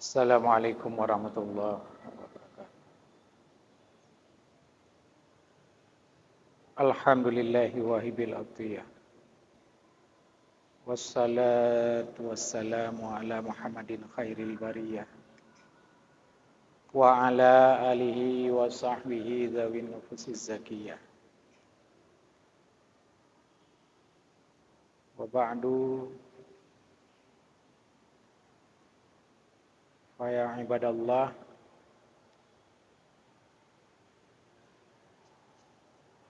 Assalamualaikum warahmatullahi wabarakatuh. Alhamdulillahi wahibil atiyah. Wassalatu wassalamu ala Muhammadin khairil bariyah. Wa ala alihi wa sahbihi dzawin nufusiz zakiyah. Wa ba'du fa ya ibadallah.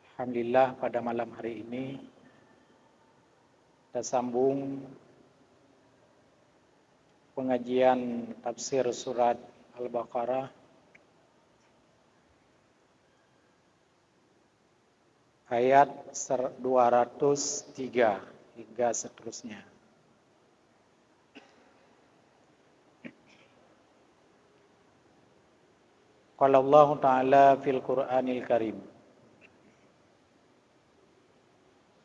Alhamdulillah pada malam hari ini kita sambung pengajian tafsir surat Al-Baqarah ayat 203 hingga seterusnya. Qala Allah Ta'ala fil Qur'anil Karim.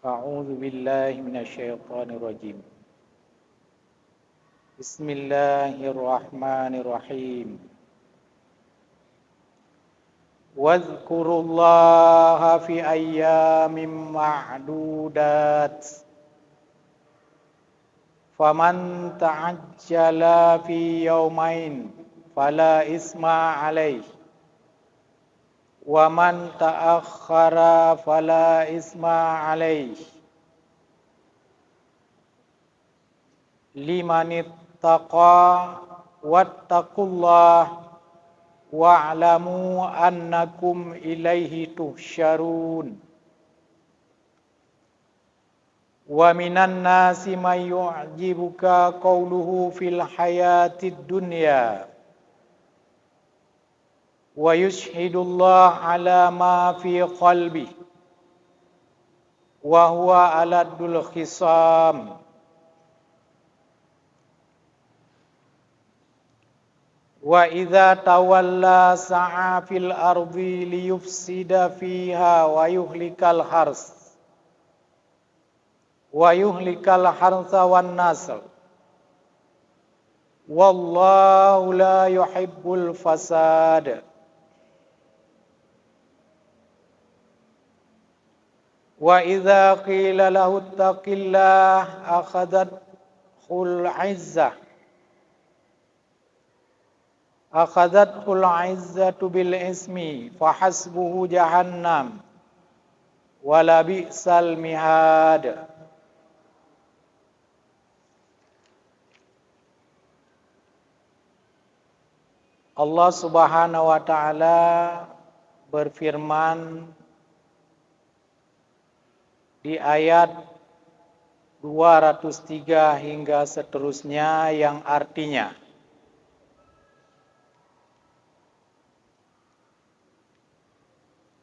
A'udzu billahi minasyaitonir rajim. Bismillahirrahmanirrahim. Wadhkurullaha fi ayyamin ma'dudat. Faman ta'ajjala fi yawmain fala isma 'alaihi. Wa man ta'akhkhara fala isma 'alaihi. Limanittaqa wattaqullah wa'lamu annakum ilaihi tuhsyarun. Wa minan nasi may yu'jibuka qawluhu fil hayatid dunya wa yushhidullah ala ma fi qalbi wa huwa aladul khisam. Wa idza tawalla sa'a fil ardi liyufsida fiha wa yuhlikal harsa wan nasl. Wallahu la yuhibbul fasad. Wa idza qila lahu ittaqillah akhadathul 'izzatu bil ismi fahasbuhu jahannam wala bi'sal mihad. Allah Subhanahu wa ta'ala berfirman di ayat 203 hingga seterusnya yang artinya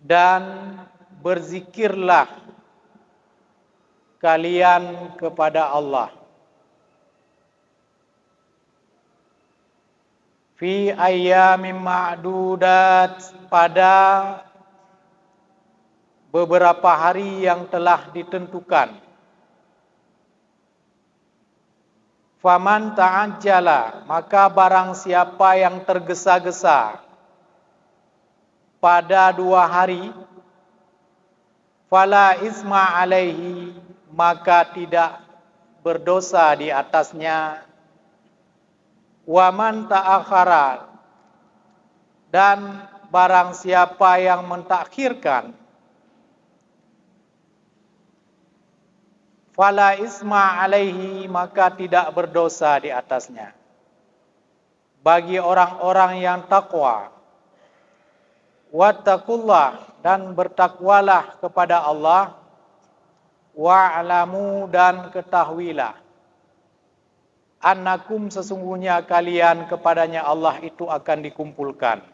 dan berzikirlah kalian kepada Allah fi ayyamin ma'dudat, pada beberapa hari yang telah ditentukan. Faman ta'ajjala, maka barang siapa yang tergesa-gesa pada 2 hari, fala isma alaihi, maka tidak berdosa di atasnya. Wa man ta'akhara, dan barang siapa yang mentakhirkan, fala isma alaihi, maka tidak berdosa di atasnya. Bagi orang-orang yang takwa. Wattaqullah, dan bertakwalah kepada Allah. Wa'lamu, dan ketahuilah. Annakum, sesungguhnya kalian kepadanya Allah itu akan dikumpulkan.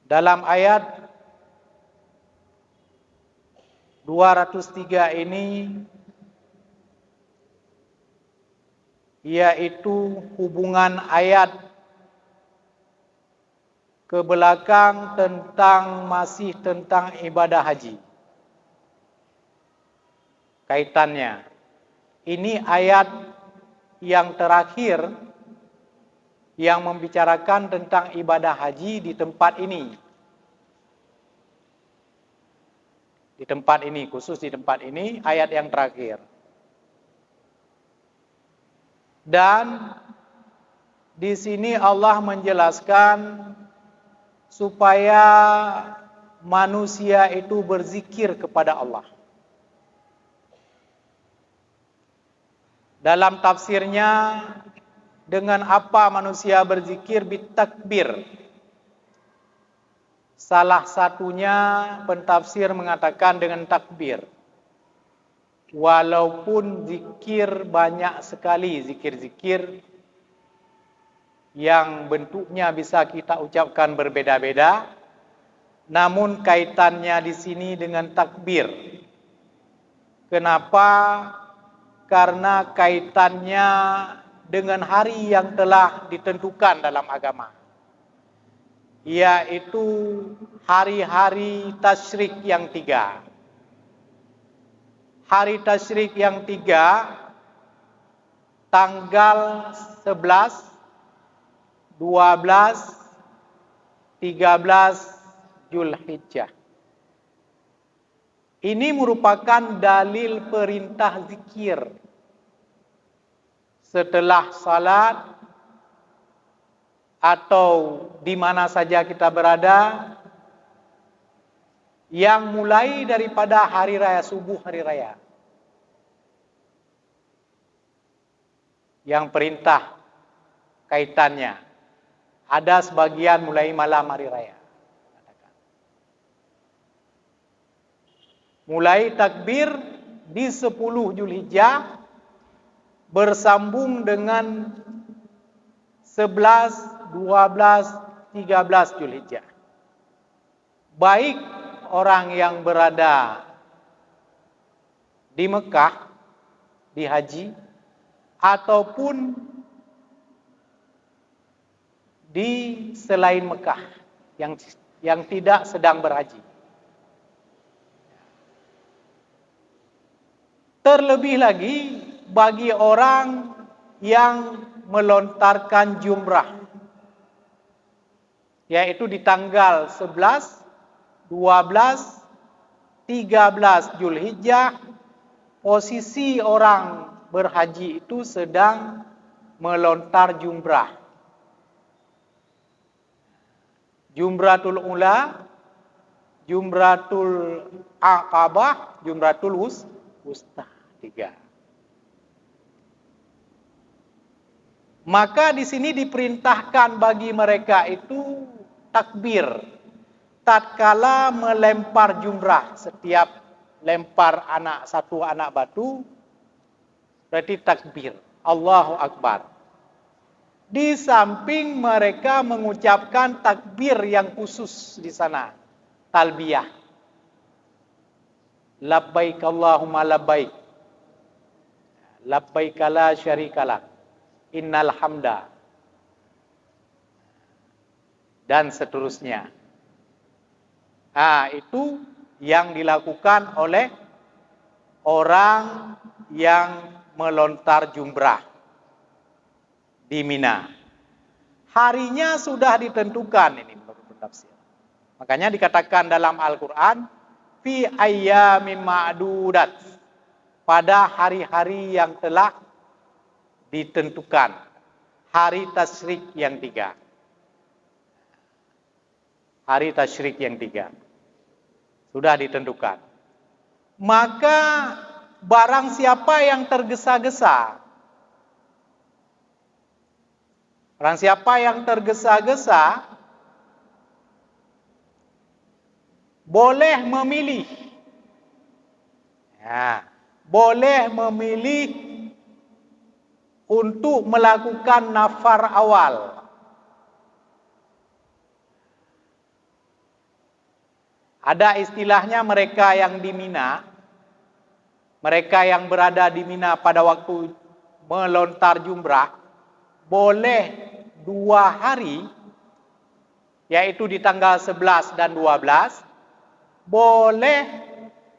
Dalam ayat 203 ini, yaitu hubungan ayat ke belakang tentang ibadah haji. Kaitannya Ini ayat yang terakhir yang membicarakan tentang ibadah haji di tempat ini. Di tempat ini, khusus di tempat ini, ayat yang terakhir. Dan di sini Allah menjelaskan supaya manusia itu berzikir kepada Allah. Dalam tafsirnya, dengan apa manusia berzikir? Bitakbir. Salah satunya pentafsir mengatakan dengan takbir. Walaupun zikir banyak sekali, zikir-zikir yang bentuknya bisa kita ucapkan berbeda-beda, namun kaitannya di sini dengan takbir. Kenapa? Karena kaitannya dengan hari yang telah ditentukan dalam agama, yaitu hari-hari tasyrik yang 3. Hari tasyrik yang 3, tanggal 11, 12, 13 Zulhijjah. Ini merupakan dalil perintah zikir. Setelah salat atau di mana saja kita berada, yang mulai daripada hari raya subuh, hari raya. Yang perintah kaitannya. Ada sebagian mulai malam hari raya. Mulai takbir di 10 Zulhijjah bersambung dengan 11, 12, 13 Zulhijjah. Baik orang yang berada di Mekah, di haji, ataupun di selain Mekah yang tidak sedang berhaji. Terlebih lagi bagi orang yang melontarkan jumrah, yaitu di tanggal 11, 12, 13 Zulhijjah, posisi orang berhaji itu sedang melontar jumrah. Jumratul Ula, Jumratul Aqabah, Jumratul Wusta, 3. Maka di sini diperintahkan bagi mereka itu takbir. Tatkala melempar jumrah, setiap lempar satu anak batu, berarti takbir. Allahu Akbar. Di samping mereka mengucapkan takbir yang khusus di sana, talbiyah. Labbaik Allahumma labbaik. Labbaik la syarikalah. Innal hamda. Dan seterusnya. Itu yang dilakukan oleh orang yang melontar jumrah di Mina. Harinya sudah ditentukan, ini menurut tafsir. Makanya dikatakan dalam Al-Quran, fi ayyamin ma'dudat, pada hari-hari yang telah ditentukan, hari tasyrik yang 3. Hari tasyrik yang 3 sudah ditentukan. Maka barang siapa yang tergesa-gesa, barang siapa yang tergesa-gesa, boleh memilih. Boleh memilih untuk melakukan nafar awal. Ada istilahnya mereka yang di Mina, mereka yang berada di Mina pada waktu melontar jumrah, boleh 2 hari, yaitu di tanggal 11 dan 12, boleh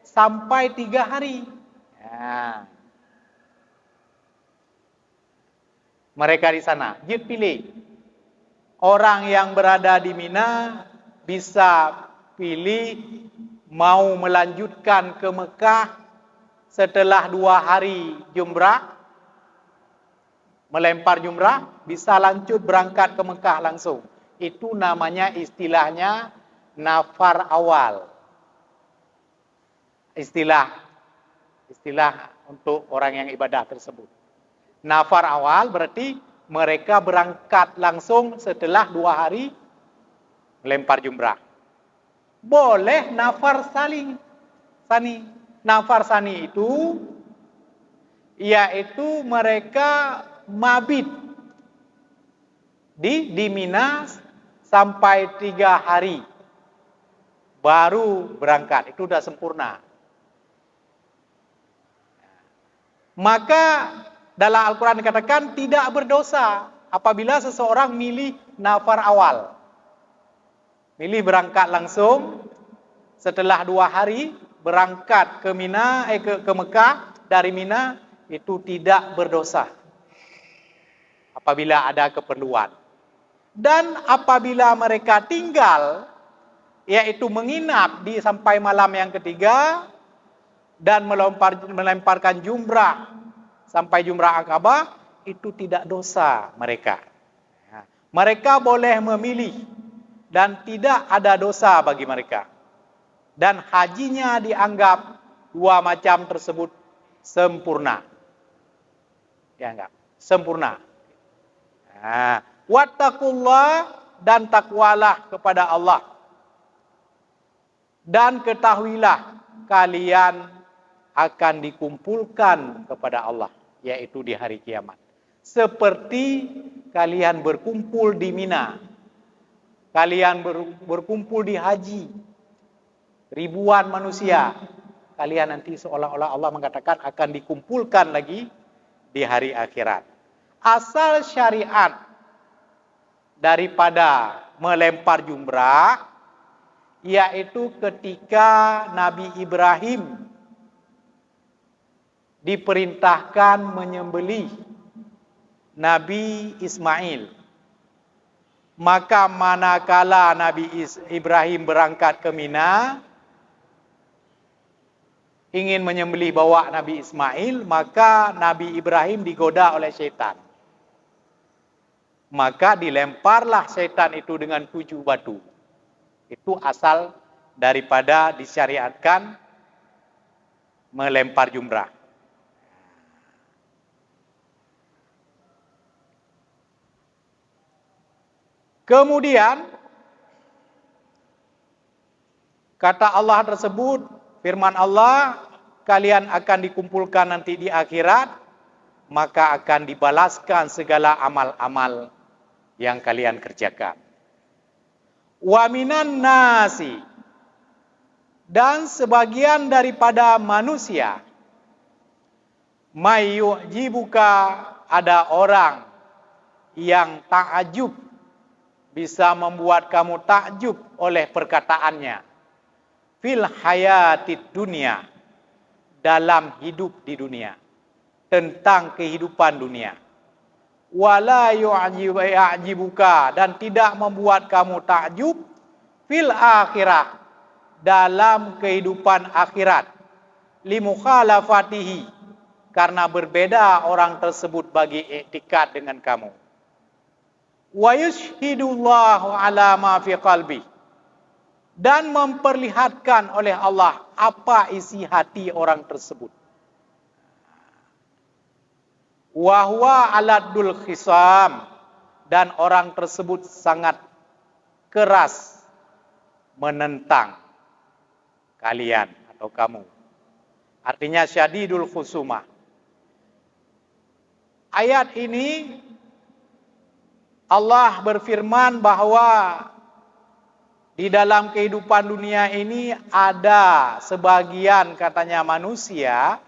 sampai 3 hari. mereka di sana. Jid pilih. Orang yang berada di Mina bisa pilih mau melanjutkan ke Mekah setelah 2 hari jumrah, melempar jumrah, bisa lanjut berangkat ke Mekah langsung. Itu namanya istilahnya nafar awal. Istilah untuk orang yang ibadah tersebut. Nafar awal berarti mereka berangkat langsung setelah 2 hari melempar jumrah. Boleh nafar sani. Nafar sani itu yaitu mereka mabit di Mina sampai 3 hari baru berangkat. Itu sudah sempurna. Maka dalam Al-Quran dikatakan tidak berdosa apabila seseorang milih nafar awal. Milih berangkat langsung setelah 2 hari berangkat ke Mina, ke Mekah dari Mina, itu tidak berdosa apabila ada keperluan. Dan apabila mereka tinggal, yaitu menginap sampai malam yang ketiga dan melemparkan jumrah sampai jumrah Akabah, itu tidak dosa mereka. Mereka boleh memilih dan tidak ada dosa bagi mereka. Dan hajinya dianggap 2 macam tersebut sempurna. Dianggap sempurna. Wattaqullah, dan takwalah kepada Allah. Dan ketahuilah kalian akan dikumpulkan kepada Allah, yaitu di hari kiamat. Seperti kalian berkumpul di Mina, kalian berkumpul di haji, ribuan manusia, kalian nanti seolah-olah Allah mengatakan akan dikumpulkan lagi di hari akhirat. Asal syariat daripada melempar jumrah, yaitu ketika Nabi Ibrahim diperintahkan menyembelih Nabi Ismail. Maka manakala Nabi Ibrahim berangkat ke Mina, ingin menyembelih bawa Nabi Ismail, maka Nabi Ibrahim digoda oleh syaitan. Maka dilemparlah syaitan itu dengan 7 batu. Itu asal daripada disyariatkan melempar jumrah. Kemudian kata Allah tersebut, firman Allah, kalian akan dikumpulkan nanti di akhirat, maka akan dibalaskan segala amal-amal yang kalian kerjakan. Wa minan nasi, dan sebagian daripada manusia, may yu'jibuka, ada orang yang ta'ajub, bisa membuat kamu takjub oleh perkataannya. Fil hayatid dunia, dalam hidup di dunia, tentang kehidupan dunia. Wala yu'jibuka, dan tidak membuat kamu takjub fil akhirah, dalam kehidupan akhirat. Limukhalafatihi, karena berbeda orang tersebut bagi iktikad dengan kamu. Wa yushhidullahu ala ma fi qalbi, dan memperlihatkan oleh Allah apa isi hati orang tersebut. Wa huwa aladul khisam, dan orang tersebut sangat keras menentang kalian atau kamu. Artinya syadidul khusumah. Ayat ini Allah berfirman bahwa di dalam kehidupan dunia ini ada sebagian katanya manusia,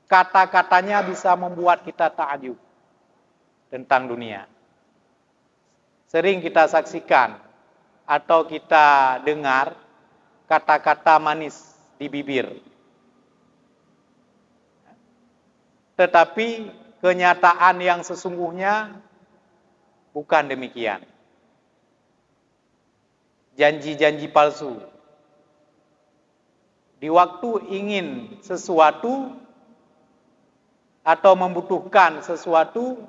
kata-katanya bisa membuat kita ta'ajub tentang dunia. Sering kita saksikan atau kita dengar kata-kata manis di bibir. Tetapi kenyataan yang sesungguhnya bukan demikian. Janji-janji palsu. Di waktu ingin sesuatu atau membutuhkan sesuatu,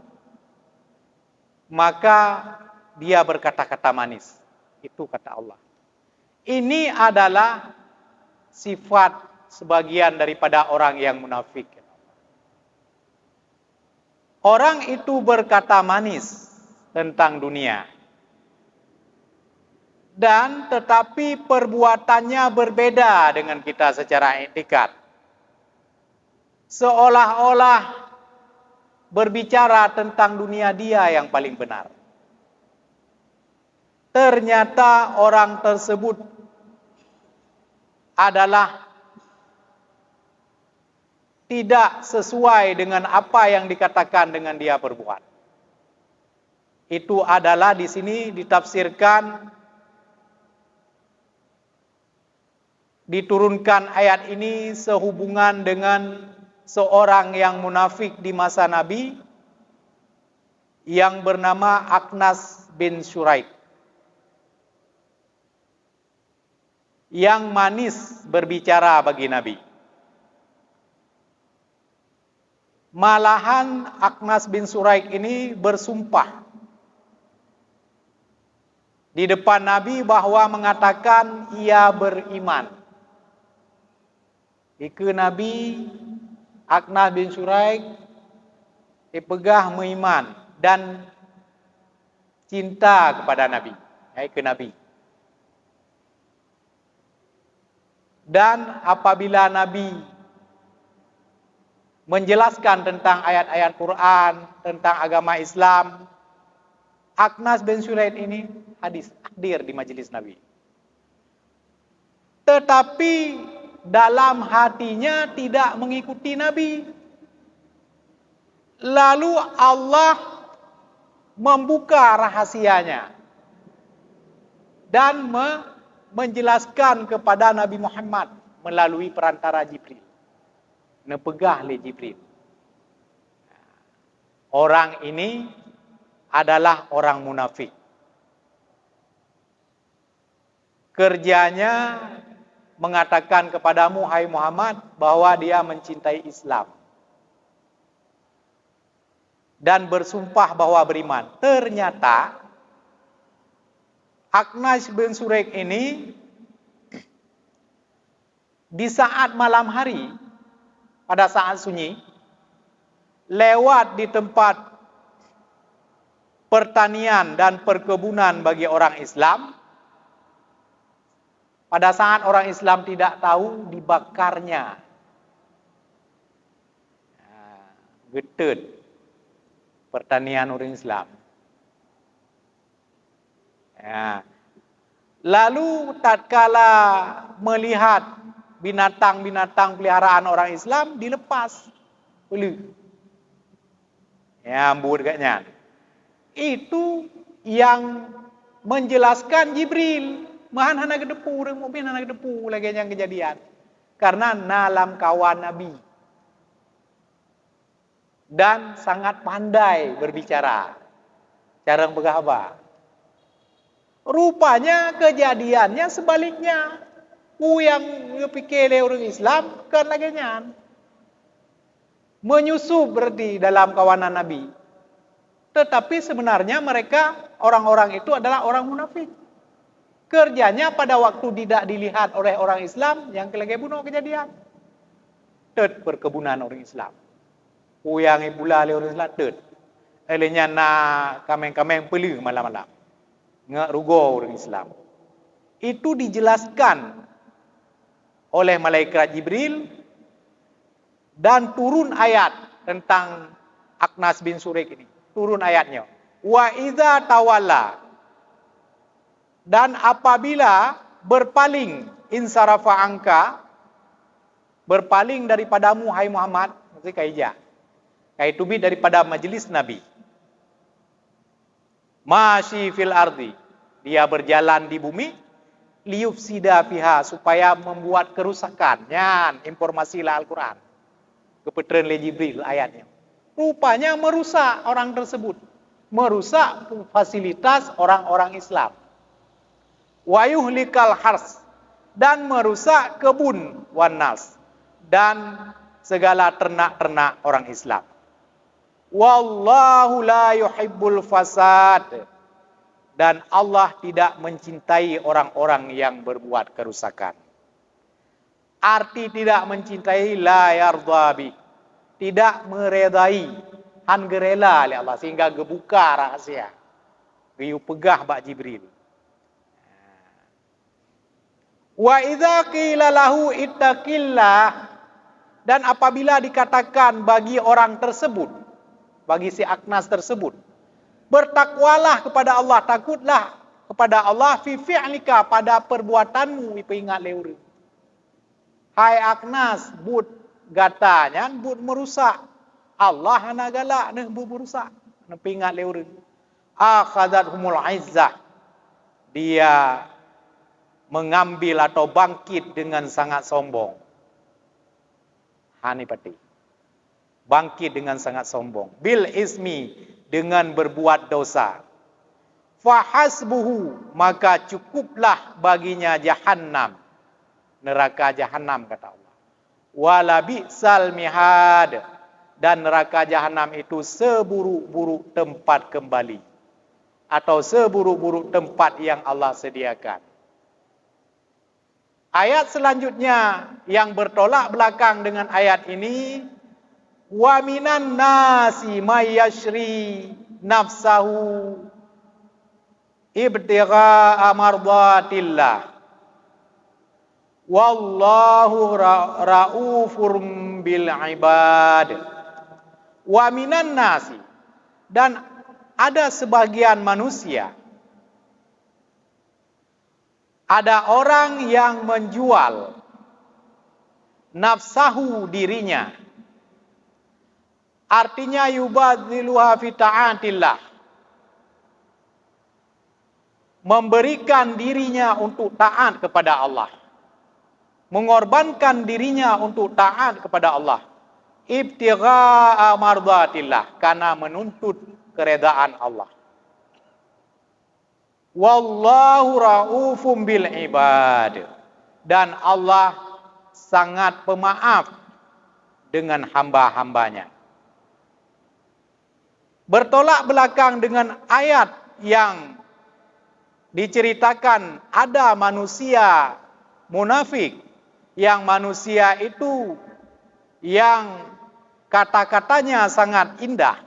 maka dia berkata-kata manis. Itu kata Allah. Ini adalah sifat sebagian daripada orang yang munafik. Orang itu berkata manis tentang dunia, dan tetapi perbuatannya berbeda dengan kita secara etikat. Seolah-olah berbicara tentang dunia dia yang paling benar. Ternyata orang tersebut adalah tidak sesuai dengan apa yang dikatakan dengan dia berbuat. Itu adalah di sini ditafsirkan, diturunkan ayat ini sehubungan dengan seorang yang munafik di masa Nabi yang bernama Akhnas bin Syuraik, yang manis berbicara bagi Nabi. Malahan Akhnas bin Syuraik ini bersumpah di depan Nabi bahwa mengatakan ia beriman. Jika Nabi Akhnas bin Syuraik dipegah beriman dan cinta kepada Nabi, ke Nabi. Dan apabila Nabi menjelaskan tentang ayat-ayat Quran, tentang agama Islam, Akhnas bin Syuraik ini hadir di majelis Nabi. Tetapi dalam hatinya tidak mengikuti Nabi. Lalu Allah membuka rahasianya dan menjelaskan kepada Nabi Muhammad melalui perantara Jibril. Nepegah oleh Jibril. Orang ini adalah orang munafik. Kerjanya mengatakan kepadamu, hai Muhammad, bahwa dia mencintai Islam dan bersumpah bahwa beriman. Ternyata Akhnas bin Syuraik ini di saat malam hari, pada saat sunyi, lewat di tempat pertanian dan perkebunan bagi orang Islam. Pada saat orang Islam tidak tahu, dibakarnya. Getut pertanian orang Islam. Lalu tatkala melihat binatang-binatang peliharaan orang Islam, dilepas. Ambur katnya. Itu yang menjelaskan Jibril. Mahan hana kedepu, orang mukmin hana kedepu lagi yang kejadian. Karena nalam kawan Nabi. Dan sangat pandai berbicara. Jarang bergabah. Rupanya kejadiannya sebaliknya. Yang pikir orang Islam kan lagi nyan. Menyusup berarti dalam kawanan Nabi. Tetapi sebenarnya mereka, orang-orang itu adalah orang munafik. Kerjanya pada waktu tidak dilihat oleh orang Islam, yang lagi bunuh kejadian. Tet perkebunan orang Islam. Yang pula oleh orang Islam, tet. Elenya na kameng-kameng pelu malam-malam. Nggak rugo orang Islam. Itu dijelaskan oleh malaikat Jibril dan turun ayat tentang Akhnas bin Syuraik ini. Turun ayatnya. Wa idza tawalla, dan apabila berpaling, insarafa angka, berpaling daripadamu hai Muhammad, maksudnya kaija. Kaitubi daripada majelis Nabi. Masyi fil ardi, dia berjalan di bumi, liyufsida fiha, supaya membuat kerusakan. Nyan informasi lah Al-Quran. Kepeteran le Jibril ayatnya. Rupanya merusak orang tersebut. Merusak fasilitas orang-orang Islam. Wa yuhlikal hars, dan merusak kebun wanas, dan segala ternak-ternak orang Islam. Wallahu la yuhibbul fasad, dan Allah tidak mencintai orang-orang yang berbuat kerusakan. Arti tidak mencintai, la yardabi, tidak meredai, han gerela oleh Allah, sehingga gebuka rahasia. Riu pegah bak Jibril. Wa idza qila lahu ittaqillah, dan apabila dikatakan bagi orang tersebut, bagi si Aknas tersebut, bertakwalah kepada Allah, takutlah kepada Allah fi fi'lika, pada perbuatanmu, ingat leure. Hai Aknas, but gatanya but merusak. Allah hana galak ne but merusak. Ne ingat leure. Akhadathumul izzah, dia mengambil atau bangkit dengan sangat sombong. Hani pati. Bangkit dengan sangat sombong. Bil ismi, dengan berbuat dosa. Fahasbuhu, maka cukuplah baginya jahannam. Neraka jahannam, kata Allah. Wala bi'sal mihad, dan neraka jahannam itu seburuk-buruk tempat kembali. Atau seburuk-buruk tempat yang Allah sediakan. Ayat selanjutnya yang bertolak belakang dengan ayat ini, wa minan nasi may yashri nafsahu ibtigha'a mardatillah wallahu raufur bil ibad. Wa minan nasi, dan ada sebagian manusia, ada orang yang menjual nafsahu, dirinya. Artinya yubadziluha fi ta'atillah, memberikan dirinya untuk taat kepada Allah, mengorbankan dirinya untuk taat kepada Allah, ibtigha'a mardatillah, karena menuntut keredaan Allah. Wallahu raufum bil ibad, dan Allah sangat pemaaf dengan hamba-hambanya. Bertolak belakang dengan ayat yang diceritakan ada manusia munafik, yang manusia itu yang kata-katanya sangat indah,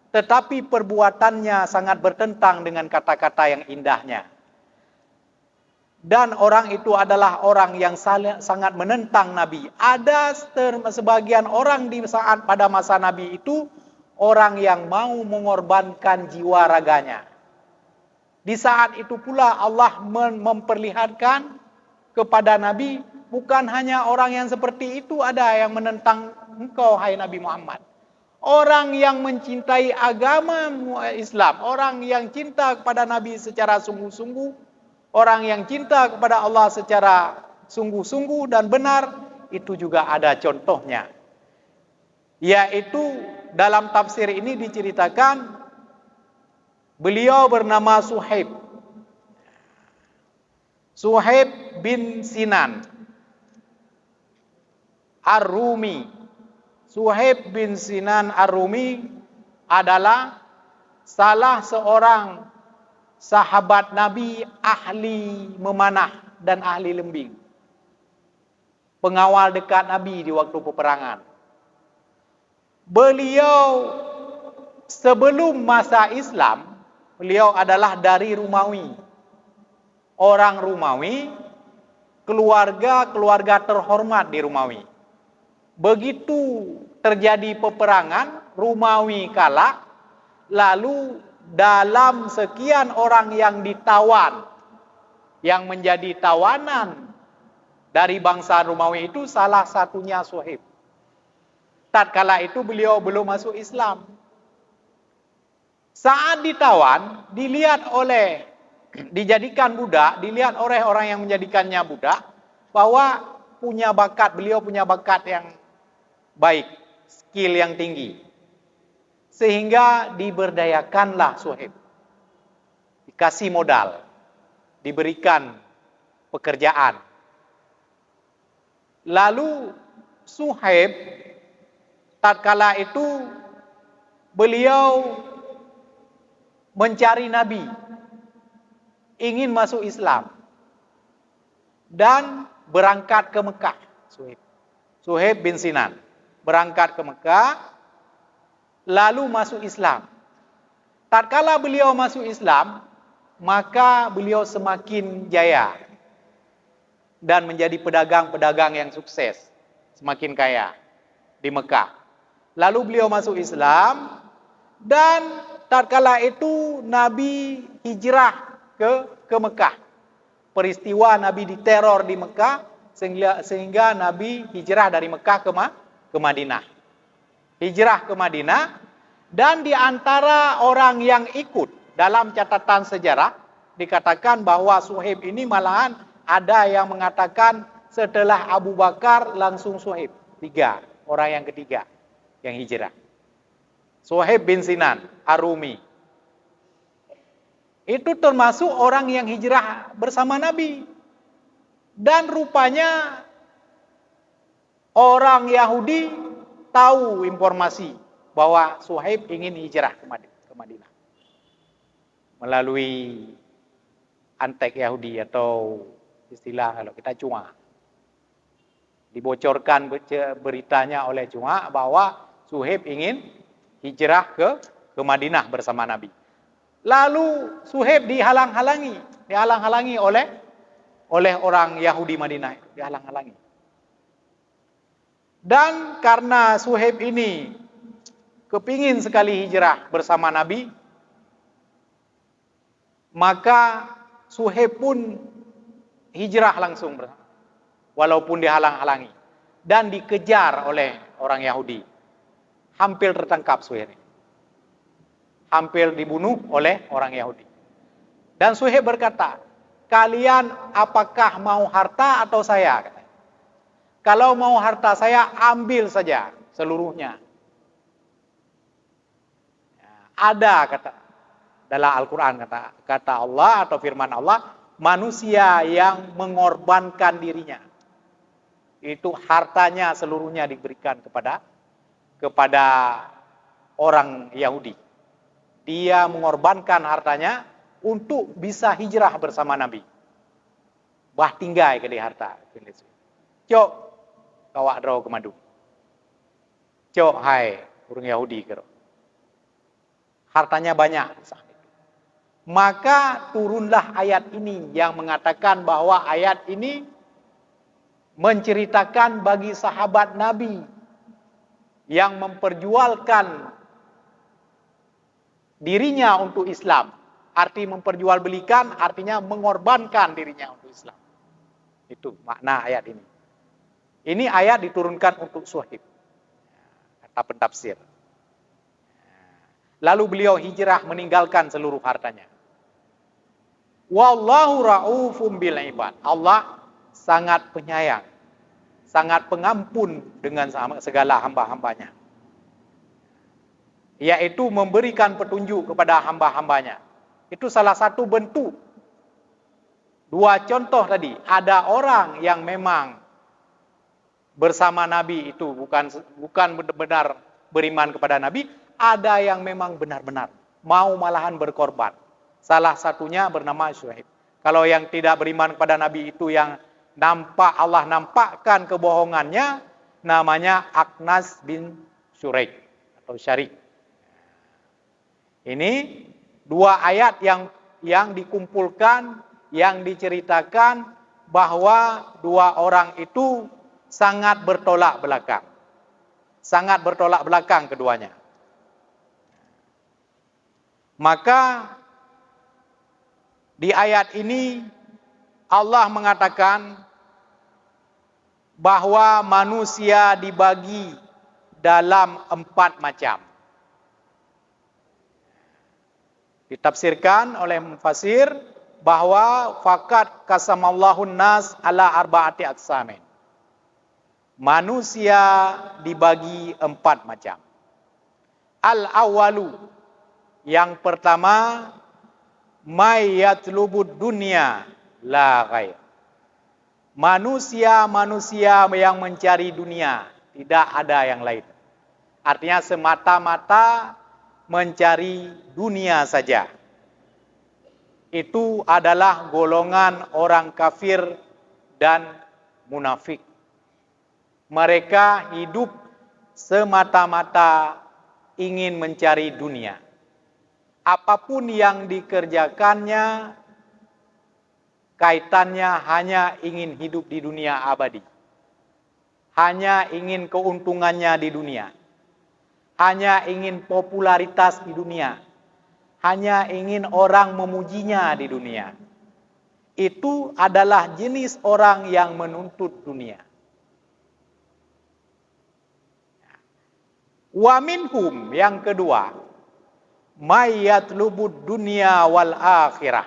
tetapi perbuatannya sangat bertentang dengan kata-kata yang indahnya. Dan orang itu adalah orang yang sangat menentang Nabi. Ada sebagian orang di saat pada masa Nabi itu, orang yang mau mengorbankan jiwa raganya. Di saat itu pula Allah memperlihatkan kepada Nabi, bukan hanya orang yang seperti itu ada yang menentang engkau, hai Nabi Muhammad. Orang yang mencintai agama Islam, orang yang cinta kepada Nabi secara sungguh-sungguh, orang yang cinta kepada Allah secara sungguh-sungguh dan benar, itu juga ada contohnya. Yaitu dalam tafsir ini diceritakan beliau bernama Suhaib. Suhaib bin Sinan Ar-Rumi. Suhaib bin Sinan Ar-Rumi adalah salah seorang sahabat Nabi ahli memanah dan ahli lembing. Pengawal dekat Nabi di waktu peperangan. Beliau sebelum masa Islam, beliau adalah dari Romawi. Orang Romawi, keluarga terhormat di Romawi. Begitu terjadi peperangan, Romawi kalah, lalu dalam sekian orang yang ditawan, yang menjadi tawanan dari bangsa Romawi itu, salah satunya Suhaib. Tatkala itu beliau belum masuk Islam. Saat ditawan, dijadikan budak, dilihat oleh orang yang menjadikannya budak, bahwa beliau punya bakat yang baik, skill yang tinggi. Sehingga diberdayakanlah Suhaib. Dikasih modal, diberikan pekerjaan. Lalu Suhaib tatkala itu beliau mencari Nabi, ingin masuk Islam dan berangkat ke Mekah. Suhaib bin Sinan berangkat ke Mekah lalu masuk Islam. Tatkala beliau masuk Islam, maka beliau semakin jaya dan menjadi pedagang-pedagang yang sukses, semakin kaya di Mekah. Lalu beliau masuk Islam dan tatkala itu Nabi hijrah ke Mekah. Peristiwa Nabi diteror di Mekah sehingga Nabi hijrah dari Mekah ke Madinah. Hijrah ke Madinah, dan di antara orang yang ikut dalam catatan sejarah dikatakan bahwa Suhaib ini malahan ada yang mengatakan setelah Abu Bakar langsung Suhaib. 3 orang yang ketiga yang hijrah. Suhaib bin Sinan Ar-Rumi. Itu termasuk orang yang hijrah bersama Nabi. Dan rupanya orang Yahudi tahu informasi bahwa Suhaib ingin hijrah ke Madinah. Melalui antek Yahudi atau istilah kalau kita cuma. Dibocorkan beritanya oleh cuma bahwa Suhaib ingin hijrah ke Madinah bersama Nabi. Lalu Suhaib dihalang-halangi oleh orang Yahudi Madinah itu, dihalang-halangi. Dan karena Suhaib ini kepingin sekali hijrah bersama Nabi, maka Suhaib pun hijrah langsung walaupun dihalang-halangi dan dikejar oleh orang Yahudi. Hampir tertangkap Suhaib. Hampir dibunuh oleh orang Yahudi. Dan Suhaib berkata, "Kalian apakah mau harta atau saya?" Katanya. "Kalau mau harta saya, ambil saja seluruhnya." Ada kata dalam Al-Quran kata Allah atau firman Allah, manusia yang mengorbankan dirinya, itu hartanya seluruhnya diberikan kepada orang Yahudi. Dia mengorbankan hartanya untuk bisa hijrah bersama Nabi. Bah tinggai ke di harta. Cok kawak draw ke madu. Cok hai orang Yahudi kero. Hartanya banyak. Maka turunlah ayat ini yang mengatakan bahwa ayat ini menceritakan bagi sahabat Nabi yang memperjualkan dirinya untuk Islam. Arti memperjualbelikan artinya mengorbankan dirinya untuk Islam. Itu makna ayat ini. Ini ayat diturunkan untuk Suhaib, kata pentafsir. Lalu beliau hijrah meninggalkan seluruh hartanya. Wallahu ra'ufum bil ibad. Allah sangat penyayang, sangat pengampun dengan segala hamba-hambanya. Yaitu memberikan petunjuk kepada hamba-hambanya. Itu salah satu bentuk. 2 contoh tadi. Ada orang yang memang bersama Nabi itu bukan benar-benar beriman kepada Nabi. Ada yang memang benar-benar mau malahan berkorban. Salah satunya bernama Suhaib. Kalau yang tidak beriman kepada Nabi itu yang Allah nampakkan kebohongannya, namanya Akhnas bin Syuraik atau Syarik. Ini 2 ayat yang dikumpulkan, yang diceritakan bahwa 2 orang itu sangat bertolak belakang. Sangat bertolak belakang keduanya. Maka di ayat ini Allah mengatakan bahwa manusia dibagi dalam 4 macam. Ditafsirkan oleh mufassir bahwa faqat qasamallahun nas ala arba'ati aqsamin. Manusia dibagi 4 macam. Al-awwalu, yang pertama, may yatlubud dunya la ghair. Manusia-manusia yang mencari dunia, tidak ada yang lain. Artinya semata-mata mencari dunia saja. Itu adalah golongan orang kafir dan munafik. Mereka hidup semata-mata ingin mencari dunia. Apapun yang dikerjakannya, kaitannya hanya ingin hidup di dunia abadi. Hanya ingin keuntungannya di dunia. Hanya ingin popularitas di dunia. Hanya ingin orang memujinya di dunia. Itu adalah jenis orang yang menuntut dunia. Wa minhum, yang kedua, may yatlubud dunya wal akhirah.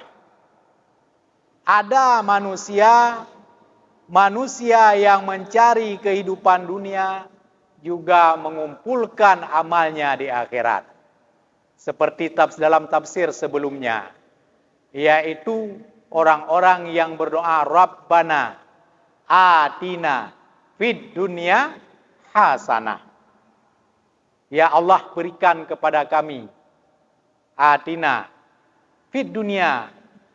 Ada manusia yang mencari kehidupan dunia juga mengumpulkan amalnya di akhirat. Seperti dalam tafsir sebelumnya, yaitu orang-orang yang berdoa, Rabbana atina fid dunya hasanah. Ya Allah, berikan kepada kami atina fid dunya,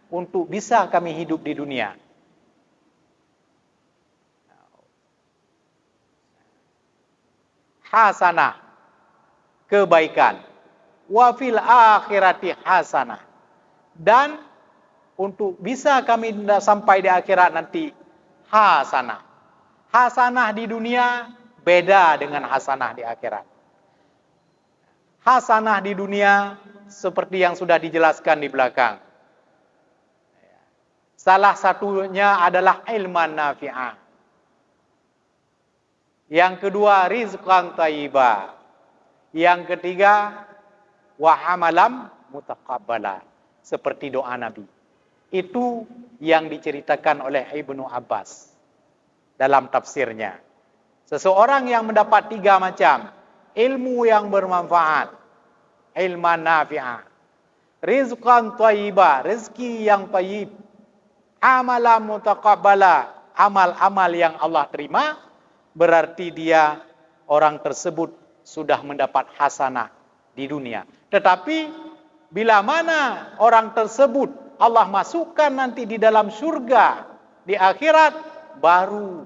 untuk bisa kami hidup di dunia. Hasanah, kebaikan. Wa fil akhirati hasanah, dan untuk bisa kami sampai di akhirat nanti hasanah. Hasanah di dunia beda dengan hasanah di akhirat. Hasanah di dunia seperti yang sudah dijelaskan di belakang. Salah satunya adalah ilman nafi'ah. Yang kedua, rizqan thayyibah. Yang ketiga, wa amalam mutaqabbala, seperti doa Nabi. Itu yang diceritakan oleh Ibnu Abbas dalam tafsirnya. Seseorang yang mendapat 3 macam ilmu yang bermanfaat, ilman nafi'ah, rizqan thayyibah, rezeki yang thayyib, amalan mutaqabbala, amal-amal yang Allah terima, berarti dia, orang tersebut sudah mendapat hasanah di dunia. Tetapi bila mana orang tersebut Allah masukkan nanti di dalam surga di akhirat, baru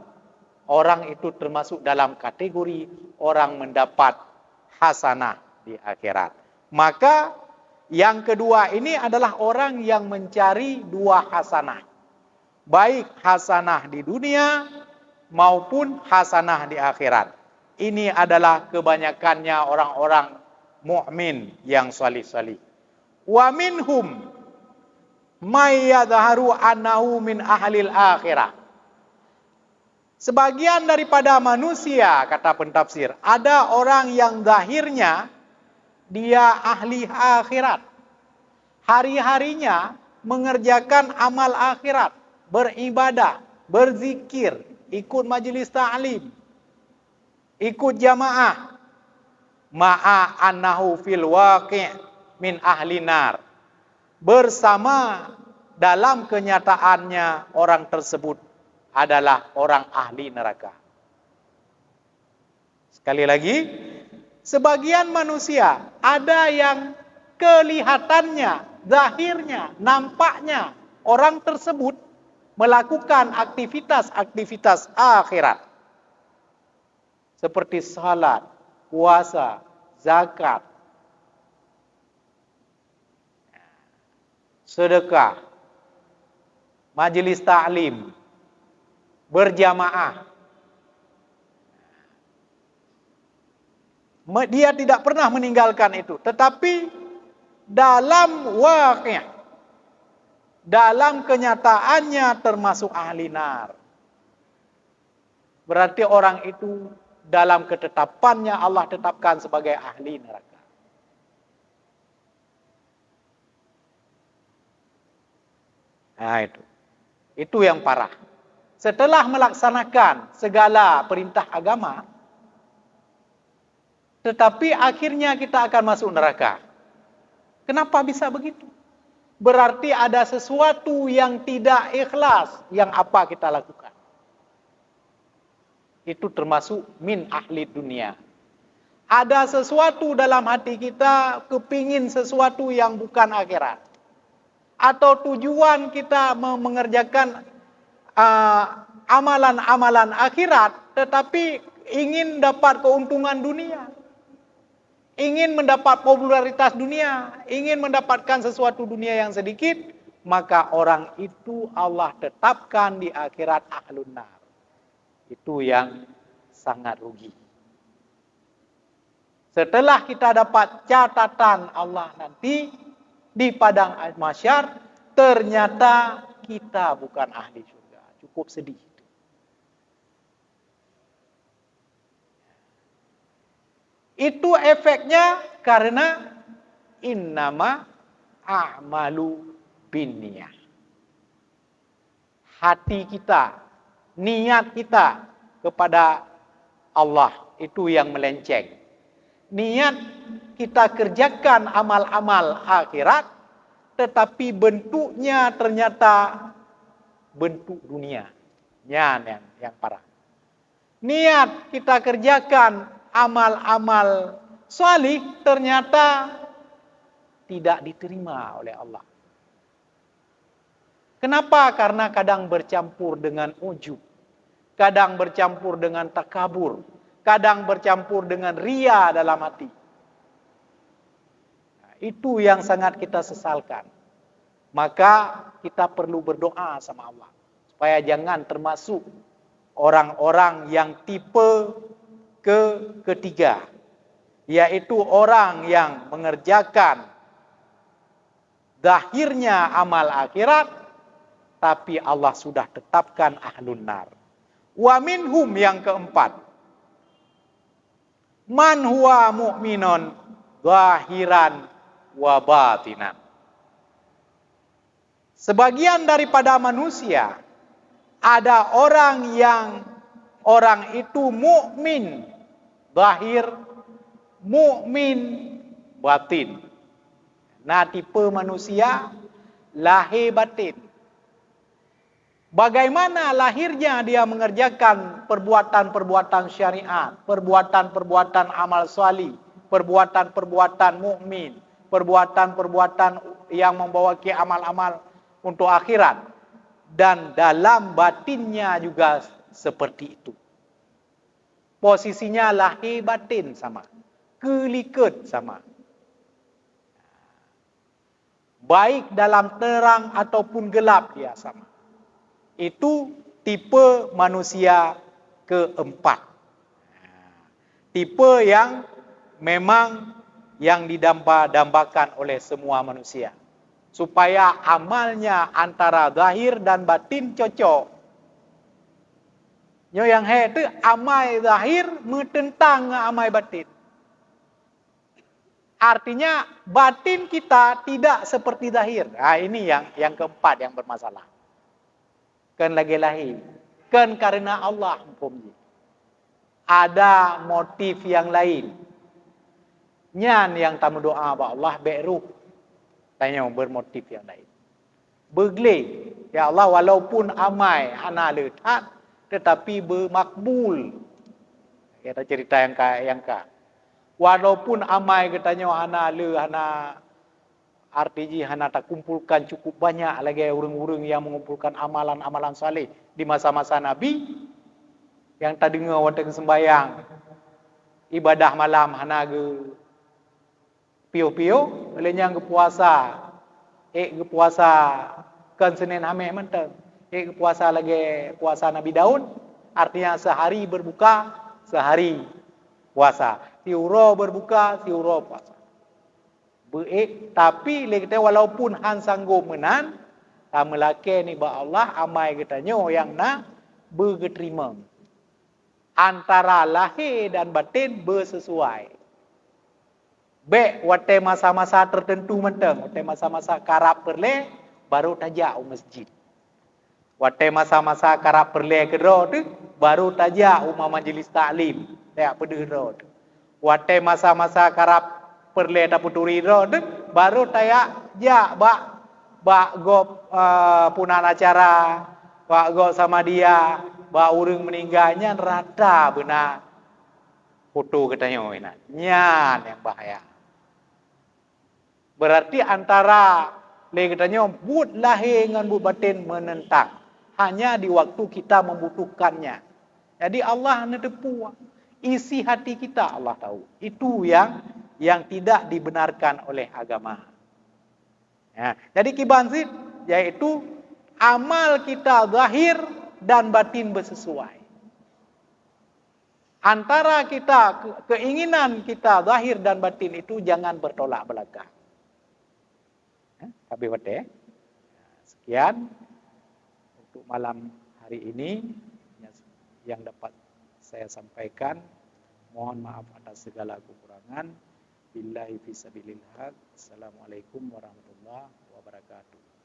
orang itu termasuk dalam kategori orang mendapat hasanah di akhirat. Maka yang kedua ini adalah orang yang mencari 2 hasanah. Baik hasanah di dunia maupun hasanah di akhirat. Ini adalah kebanyakannya orang-orang mukmin yang salih-salih. Wa minhum may yadharu annahu min ahlil akhirah. Sebagian daripada manusia, kata pentafsir, ada orang yang zahirnya dia ahli akhirat. Hari-harinya mengerjakan amal akhirat, beribadah, berzikir, ikut majelis ta'lim, ikut jamaah. Ma'a annahu fil waqi' min ahli nar. Bersama dalam kenyataannya orang tersebut adalah orang ahli neraka. Sekali lagi, sebagian manusia ada yang kelihatannya, zahirnya, nampaknya orang tersebut melakukan aktivitas-aktivitas akhirat. Seperti salat, puasa, zakat, sedekah, majelis ta'lim, berjamaah. Dia tidak pernah meninggalkan itu. Tetapi dalam waqi', dalam kenyataannya termasuk ahli nar. Berarti orang itu dalam ketetapannya Allah tetapkan sebagai ahli neraka. Nah itu. Itu yang parah. Setelah melaksanakan segala perintah agama, tetapi akhirnya kita akan masuk neraka. Kenapa bisa begitu? Berarti ada sesuatu yang tidak ikhlas yang apa kita lakukan. Itu termasuk min ahli dunia. Ada sesuatu dalam hati kita kepingin sesuatu yang bukan akhirat. Atau tujuan kita mengerjakan amalan-amalan akhirat, tetapi ingin dapat keuntungan dunia. Ingin mendapat popularitas dunia, ingin mendapatkan sesuatu dunia yang sedikit, maka orang itu Allah tetapkan di akhirat ahlun nar. Itu yang sangat rugi. Setelah kita dapat catatan Allah nanti di padang mahsyar, ternyata kita bukan ahli surga. Cukup sedih. Itu efeknya karena innama a'malu binniyah. Hati kita, niat kita kepada Allah itu yang melenceng. Niat kita kerjakan amal-amal akhirat, tetapi bentuknya ternyata bentuk dunia. Yang parah. Niat kita kerjakan amal-amal salih ternyata tidak diterima oleh Allah. Kenapa? Karena kadang bercampur dengan ujub, kadang bercampur dengan takabur, kadang bercampur dengan ria dalam hati. Nah, itu yang sangat kita sesalkan. Maka kita perlu berdoa sama Allah supaya jangan termasuk orang-orang yang tipe ketiga, yaitu orang yang mengerjakan zahirnya amal akhirat, tapi Allah sudah tetapkan ahlun nar. Wa minhum yang keempat, man huwa mu'minun zahiran wa batinan. Sebagian daripada manusia ada orang itu mukmin zahir, mukmin batin. Nah, tipe manusia lahir batin. Bagaimana lahirnya dia mengerjakan perbuatan-perbuatan syariat, perbuatan-perbuatan amal salih, perbuatan-perbuatan mukmin, perbuatan-perbuatan yang membawa ke amal-amal untuk akhirat, dan dalam batinnya juga seperti itu. Posisinya lahir batin sama, keliket sama. Baik dalam terang ataupun gelap dia sama. Itu tipe manusia keempat. Tipe yang memang yang didamba-dambakan oleh semua manusia. Supaya amalnya antara zahir dan batin cocok. Yang itu amal zahir bertentang dengan amal batin. Artinya batin kita tidak seperti zahir. Nah, ini yang keempat yang bermasalah. Kan lagi lahir. Kan karena Allah hukumnya. Ada motif yang lain. Nyan yang tamu doa ba Allah beruh. Tanya bermotif yang lain. Begle. Ya Allah, walaupun amai ana letat, tetapi bermakbul. Kita cerita yang ka. Walaupun amai katanya ana artinya hana tak kumpulkan cukup banyak lagi orang-orang yang mengumpulkan amalan-amalan saleh di masa-masa Nabi yang tak dengar waktu sembahyang ibadah malam hana ge pio-pio olehnya ge puasa kan Senin Hamis mentang puasa lagi puasa Nabi Daud, artinya sehari berbuka sehari puasa, siuro berbuka siuro puasa. Tapi kita walaupun han sanggup menan, tak melake ni ba Allah amai katanya yang nak berterima. Antara lahir dan batin bersesuai. Baik waktu masa-masa tertentu mentang, waktu masa-masa karab perle baru tajak masjid. Waktu masa-masa karab perle kedua tu baru tajak majlis taklim, tak pedero tu. Wate masa-masa karap perle taputuri ro dek baru tayak ja bak gop punan acara, bak gop sama dia, bak urang meninggalnya rata benar foto katanya ina. Nyan yang bahaya. Berarti antara le katanya but lahir dengan but batin menentang. Hanya di waktu kita membutuhkannya. Jadi Allah netepu isi hati kita Allah tahu. Itu yang tidak dibenarkan oleh agama. Ya, jadi kibansit yaitu amal kita zahir dan batin bersesuai. Antara kita keinginan kita zahir dan batin itu jangan bertolak belakang. Tapi wate. Sekian untuk malam hari ini yang dapat saya sampaikan. Mohon maaf atas segala kekurangan. Billahi fisabilillah. Assalamualaikum warahmatullahi wabarakatuh.